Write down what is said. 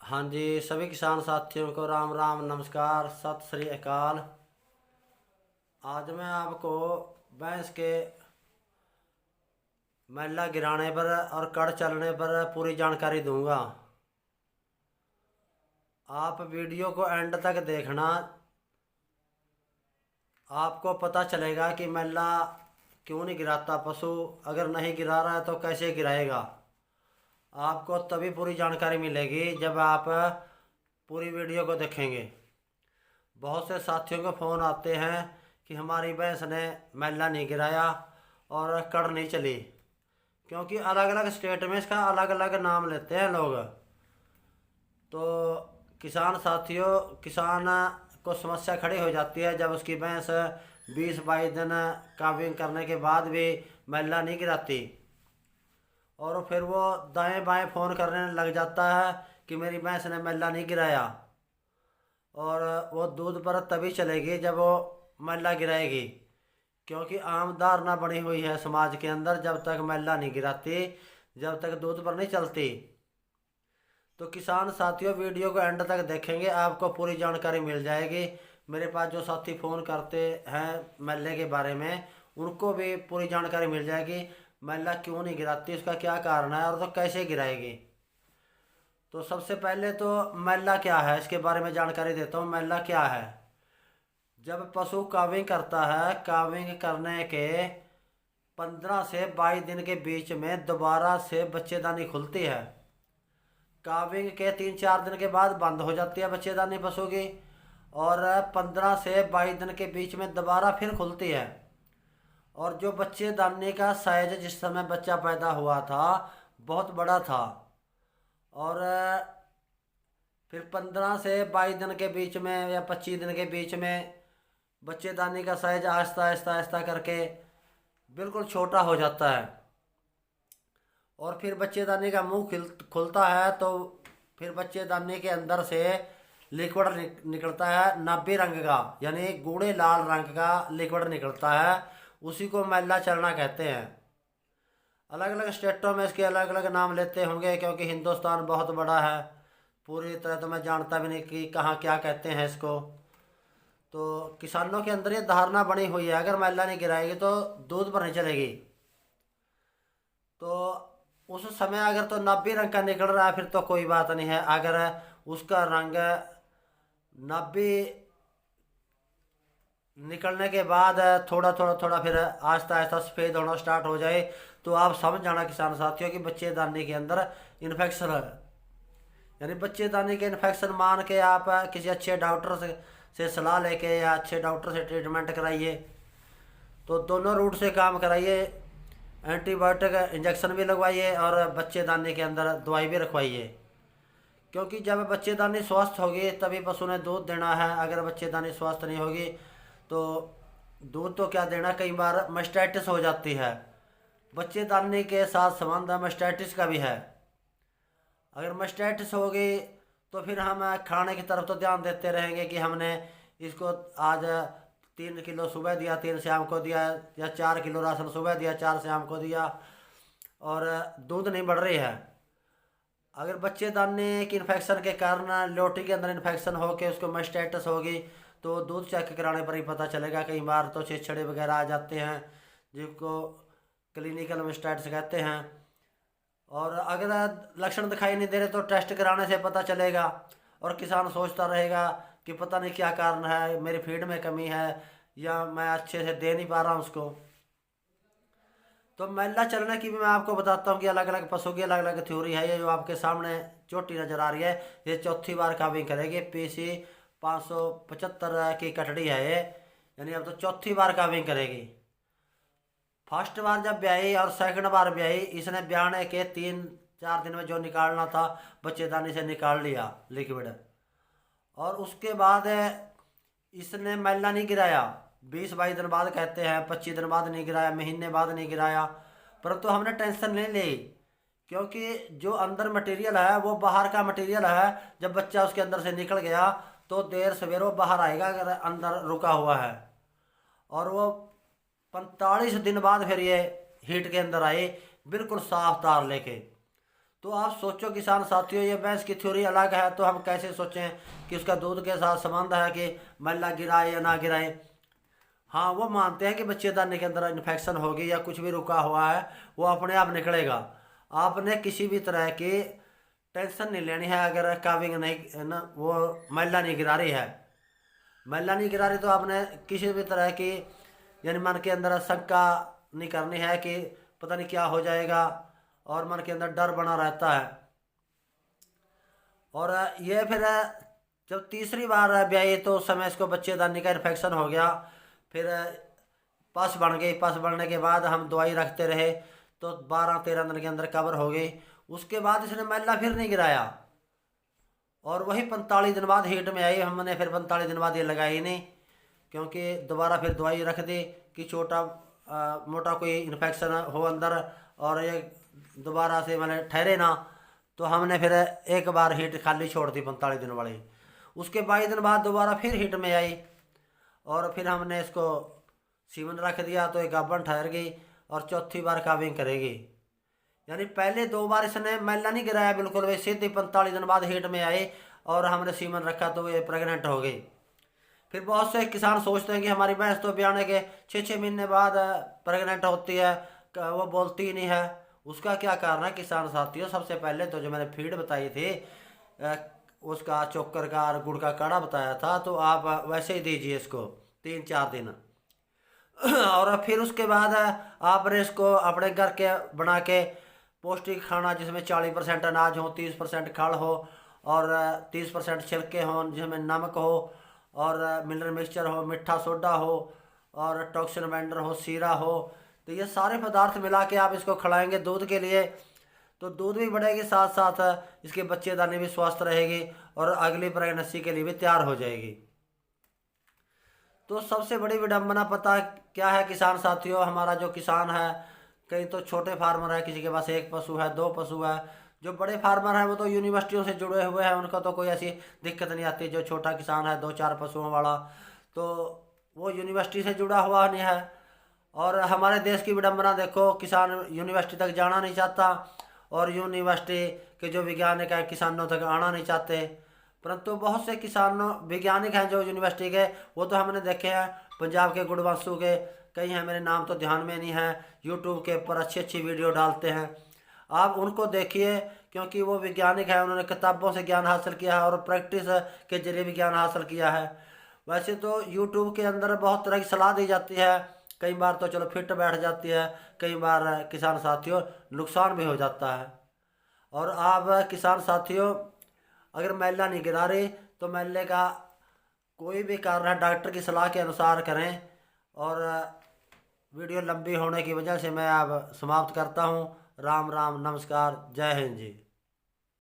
हाँ जी, सभी किसान साथियों को राम राम नमस्कार सत श्री अकाल। आज मैं आपको भैंस के मैला गिराने पर और कड़ चलने पर पूरी जानकारी दूंगा। आप वीडियो को एंड तक देखना, आपको पता चलेगा कि मैला क्यों नहीं गिराता पशु। अगर नहीं गिरा रहा है तो कैसे गिराएगा, आपको तभी पूरी जानकारी मिलेगी जब आप पूरी वीडियो को देखेंगे। बहुत से साथियों को फ़ोन आते हैं कि हमारी भैंस ने मैला नहीं गिराया और कड़ नहीं चली, क्योंकि अलग अलग स्टेट में इसका अलग अलग नाम लेते हैं लोग। तो किसान साथियों, किसान को समस्या खड़ी हो जाती है जब उसकी भैंस 20-22 दिन काविंग करने के बाद भी मैला नहीं गिराती, और फिर वो दाएं बाएं फ़ोन करने लग जाता है कि मेरी भैंस ने मैला नहीं गिराया। और वो दूध पर तभी चलेगी जब वो मैला गिराएगी, क्योंकि आम धारणा बनी हुई है समाज के अंदर, जब तक मैला नहीं गिराती जब तक दूध पर नहीं चलती। तो किसान साथियों, वीडियो को एंड तक देखेंगे, आपको पूरी जानकारी मिल जाएगी। मेरे पास जो साथी फ़ोन करते हैं मैले के बारे में, उनको भी पूरी जानकारी मिल जाएगी मैला क्यों नहीं गिराती, उसका क्या कारण है और तो कैसे गिराएगी। तो सबसे पहले तो मैला क्या है इसके बारे में जानकारी देता हूँ। मैला क्या है? जब पशु काविंग करता है, काविंग करने के 15 से 22 दिन के बीच में दोबारा से बच्चेदानी खुलती है। काविंग के 3-4 दिन के बाद बंद हो जाती है बच्चेदानी पशु की, और 15 से 22 दिन के बीच में दोबारा फिर खुलती है। और जो बच्चेदानी का साइज जिस समय बच्चा पैदा हुआ था बहुत बड़ा था, और फिर 15 से 22 दिन के बीच में या 25 दिन के बीच में बच्चेदानी का साइज आहिस्ता आहिस्ता आहिस्ता करके बिल्कुल छोटा हो जाता है। और फिर बच्चेदानी का मुंह खुलता है, तो फिर बच्चेदानी के अंदर से लिक्विड निकलता है नाभी रंग का, यानी गूढ़े लाल रंग का लिक्विड निकलता है। उसी को मैला चलना कहते हैं। अलग अलग स्टेटों में इसके अलग अलग नाम लेते होंगे, क्योंकि हिंदुस्तान बहुत बड़ा है। पूरी तरह तो मैं जानता भी नहीं कि कहाँ क्या कहते हैं इसको। तो किसानों के अंदर ये धारणा बनी हुई है अगर मैला नहीं गिराएगी तो दूध पर नहीं चलेगी। तो उस समय अगर तो नाभी रंग का निकल रहा है फिर तो कोई बात नहीं है। अगर उसका रंग नाभी निकलने के बाद थोड़ा थोड़ा थोड़ा फिर आहिस्ता आहिस्ता सफ़ेद होना स्टार्ट हो जाए, तो आप समझ जाना किसान साथियों कि बच्चेदानी के अंदर इन्फेक्शन है। यानी बच्चेदानी के इन्फेक्शन मान के आप किसी अच्छे डॉक्टर से सलाह लेके या अच्छे डॉक्टर से ट्रीटमेंट कराइए। तो दोनों रूट से काम कराइए, एंटीबायोटिक इंजेक्शन भी लगवाइए और बच्चेदानी के अंदर दवाई भी रखवाइए। क्योंकि जब बच्चेदानी स्वस्थ होगी तभी पशु ने दूध देना है। अगर बच्चेदानी स्वस्थ नहीं होगी तो दूध तो क्या देना, कई बार मास्टाइटिस हो जाती है। बच्चेदानी के साथ संबंध मास्टाइटिस का भी है। अगर मास्टाइटिस होगी तो फिर हम खाने की तरफ तो ध्यान देते रहेंगे कि हमने इसको आज 3 किलो सुबह दिया, 3 शाम को दिया, या 4 किलो राशन सुबह दिया, 4 शाम को दिया, और दूध नहीं बढ़ रही है। अगर बच्चेदानी की इन्फेक्शन के कारण लोटी के अंदर इन्फेक्शन हो के उसको मास्टाइटिस होगी तो दूध चेक कराने पर ही पता चलेगा। कई बार तो छिछड़े वगैरह आ जाते हैं जिनको क्लिनिकल मास्टाइटिस कहते हैं। और अगर लक्षण दिखाई नहीं दे रहे तो टेस्ट कराने से पता चलेगा। और किसान सोचता रहेगा कि पता नहीं क्या कारण है, मेरी फीड में कमी है या मैं अच्छे से दे नहीं पा रहा हूँ उसको। तो मैला चलने की भी मैं आपको बताता हूँ कि अलग अलग पशु की अलग अलग थ्योरी है। ये जो आपके सामने चोटी नज़र आ रही है, ये चौथी बार काविंग करेगी। पीसी 575 की कटड़ी है ये, यानी अब तो चौथी बार काविंग करेगी। फर्स्ट बार जब ब्याही और सेकंड बार ब्याही, इसने ब्याहने के 3-4 दिन में जो निकालना था बच्चेदानी से निकाल लिया लिक्विड। और उसके बाद इसने मैला नहीं गिराया। 20-22 दिन बाद कहते हैं, 25 दिन बाद नहीं गिराया, महीने बाद नहीं गिराया। परंतु हमने टेंशन नहीं ली, क्योंकि जो अंदर मटेरियल है वो बाहर का मटेरियल है। जब बच्चा उसके अंदर से निकल गया तो देर सवेर वो बाहर आएगा अगर अंदर रुका हुआ है। और वो 45 दिन बाद फिर ये हीट के अंदर आए बिल्कुल साफ तार लेके। तो आप सोचो किसान साथियों, ये भैंस की थ्योरी अलग है, तो हम कैसे सोचें कि उसका दूध के साथ संबंध है कि मैला गिराए या ना गिराए। हाँ, वो मानते हैं कि बच्चेदानी के अंदर इन्फेक्शन होगी या कुछ भी रुका हुआ है वो अपने आप निकलेगा। आपने किसी भी तरह की टेंशन नहीं लेनी है। अगर काविंग नहीं ना, वो मैला नहीं गिरा रही है, मैला नहीं गिरा रही, तो आपने किसी भी तरह की यानी मन के अंदर शंका नहीं करनी है कि पता नहीं क्या हो जाएगा, और मन के अंदर डर बना रहता है। और ये फिर जब तीसरी बार ब्याई तो उस समय इसको बच्चेदानी का इन्फेक्शन हो गया। फिर पस बन गई, पस बनने के बाद हम दवाई रखते रहे तो 12-13 दिन के अंदर कवर हो गई। उसके बाद इसने मैला फिर नहीं गिराया, और वही 45 दिन बाद हीट में आई। हमने फिर 45 दिन बाद ये लगाई नहीं, क्योंकि दोबारा फिर दवाई रख दी कि छोटा मोटा कोई इन्फेक्शन हो अंदर और ये दोबारा से मैंने ठहरे ना। तो हमने फिर एक बार हीट खाली छोड़ दी 45 दिन वाली। उसके 22 दिन बाद दोबारा फिर हीट में आई, और फिर हमने इसको सीमन रख दिया तो एक गाभन ठहर गई, और चौथी बार काविंग करेगी। यानी पहले 2 बार इसने मैला नहीं गिराया बिल्कुल, वे सीधे 45 दिन बाद हीट में आए और हमने सीमन रखा तो ये प्रेग्नेंट हो गई। फिर बहुत से किसान सोचते हैं कि हमारी भैंस तो ब्याने के 6-6 महीने बाद प्रेग्नेंट होती है, वो बोलती ही नहीं है। उसका क्या कारण है किसान साथियों? सबसे पहले तो जो मैंने फीड बताई थी उसका चोकर का और गुड़ का काढ़ा बताया था, तो आप वैसे ही दीजिए इसको 3-4 दिन। और फिर उसके बाद आपने इसको अपने घर के बना के पौष्टिक खाना, जिसमें 40% अनाज हो, 30% खल हो और 30% छिलके हों, जिसमें नमक हो और मिनरल मिक्सचर हो, मिठा सोडा हो और टॉक्सिन बेंडर हो, सीरा हो। तो ये सारे पदार्थ मिला के आप इसको खिलाएंगे दूध के लिए, तो दूध भी बढ़ेगी, साथ साथ इसके बच्चेदानी भी स्वस्थ रहेगी और अगली प्रेगनेंसी के लिए भी तैयार हो जाएगी। तो सबसे बड़ी विडंबना पता क्या है किसान साथियों? हमारा जो किसान है, कई तो छोटे फार्मर है, किसी के पास 1 पशु है, 2 पशु है। जो बड़े फार्मर हैं वो तो यूनिवर्सिटियों से जुड़े हुए हैं, उनका तो कोई ऐसी दिक्कत नहीं आती। जो छोटा किसान है 2-4 पशुओं वाला, तो वो यूनिवर्सिटी से जुड़ा हुआ नहीं है। और हमारे देश की विडंबना देखो, किसान यूनिवर्सिटी तक जाना नहीं चाहता, और यूनिवर्सिटी के जो वैज्ञानिक हैं किसानों तक आना नहीं चाहते। परंतु बहुत से किसानों वैज्ञानिक हैं जो यूनिवर्सिटी के, वो तो हमने देखे हैं। पंजाब के गुड़वंशु के कई हैं, मेरे नाम तो ध्यान में नहीं है, यूट्यूब के ऊपर अच्छी अच्छी वीडियो डालते हैं, आप उनको देखिए, क्योंकि वो वैज्ञानिक हैं, उन्होंने किताबों से ज्ञान हासिल किया है और प्रैक्टिस के जरिए भी ज्ञान हासिल किया है। वैसे तो यूट्यूब के अंदर बहुत तरह की सलाह दी जाती है, कई बार तो चलो फिट बैठ जाती है, कई बार किसान साथियों नुकसान भी हो जाता है। और आप किसान साथियों अगर मैला नहीं गिरा रहे तो मैले का कोई भी कारण है डॉक्टर की सलाह के अनुसार करें। और वीडियो लंबी होने की वजह से मैं अब समाप्त करता हूँ। राम राम, नमस्कार, जय हिंद जी।